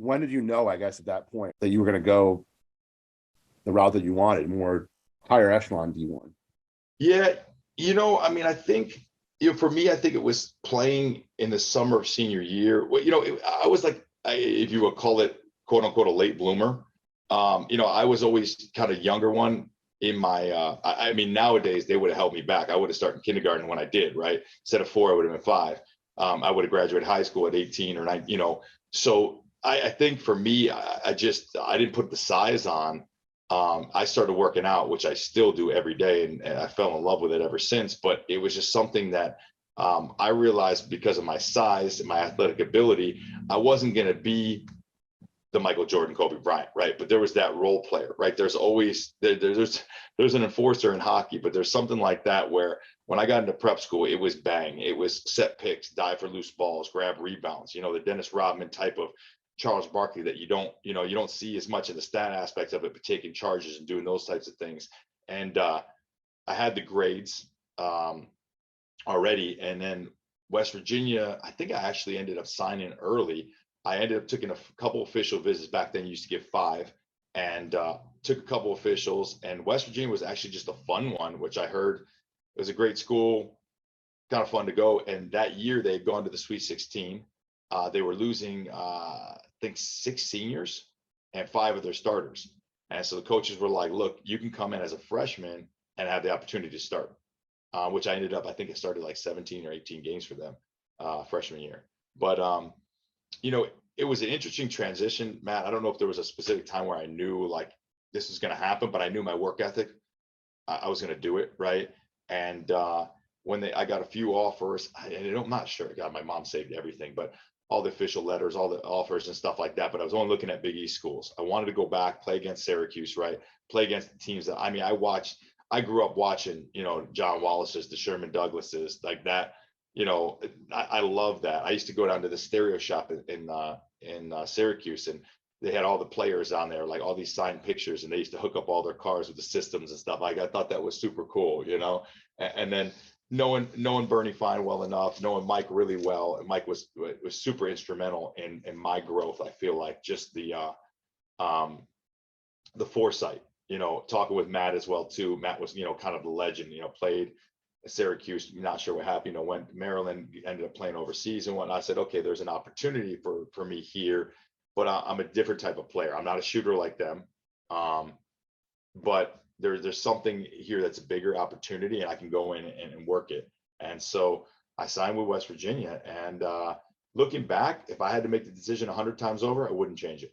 when did you know, I guess, at that point that you were going to go the route that you wanted, more higher echelon D1? Yeah, I mean, I think, for me, I think it was playing in the summer of senior year. Well, I was like, if you would call it, quote unquote, a late bloomer. I was always kind of younger one in my, I mean, nowadays they would have held me back. I would have started kindergarten when I did, right? Instead of 4, I would have been 5. I would have graduated high school at 18 or 9, So I think for me, I didn't put the size on. I started working out, which I still do every day, and I fell in love with it ever since. But it was just something that I realized, because of my size and my athletic ability, I wasn't going to be the Michael Jordan, Kobe Bryant, right? But there was that role player, right? There's always there's an enforcer in hockey, but there's something like that where when I got into prep school, it was bang, it was set picks, dive for loose balls, grab rebounds, the Dennis Rodman type of Charles Barkley that you don't see as much in the stat aspects of it, but taking charges and doing those types of things. And I had the grades already, and then West Virginia, I think I actually ended up signing early. I ended up taking a couple official visits. Back then, you used to get 5, and took a couple officials. And West Virginia was actually just a fun one, which I heard it was a great school, kind of fun to go. And that year, they had gone to the Sweet 16. They were losing, I think, 6 seniors and 5 of their starters. And so the coaches were like, "Look, you can come in as a freshman and have the opportunity to start," which I ended up, I think it started like 17 or 18 games for them freshman year. But it was an interesting transition, Matt. I don't know if there was a specific time where I knew like this is going to happen, but I knew my work ethic. I was going to do it, right? And when I got a few offers, I'm not sure. God, my mom saved everything, but all the official letters, all the offers and stuff like that. But I was only looking at Big East schools. I wanted to go back, play against Syracuse, right? Play against the teams that, I grew up watching, John Wallace's, the Sherman Douglases, like that. I love that. I used to go down to the stereo shop in Syracuse, and they had all the players on there, like all these signed pictures, and they used to hook up all their cars with the systems and stuff. Like, I thought that was super cool, And then knowing Bernie Fine well enough, knowing Mike really well, and Mike was super instrumental in my growth. I feel like just the foresight, talking with Matt as well too. Matt was, kind of the legend, played at Syracuse, not sure what happened, went to Maryland, ended up playing overseas and whatnot. I said, okay, there's an opportunity for me here, but I'm a different type of player. I'm not a shooter like them. But there's something here that's a bigger opportunity, and I can go in and work it. And so I signed with West Virginia, and looking back, if I had to make the decision 100 times over, I wouldn't change it.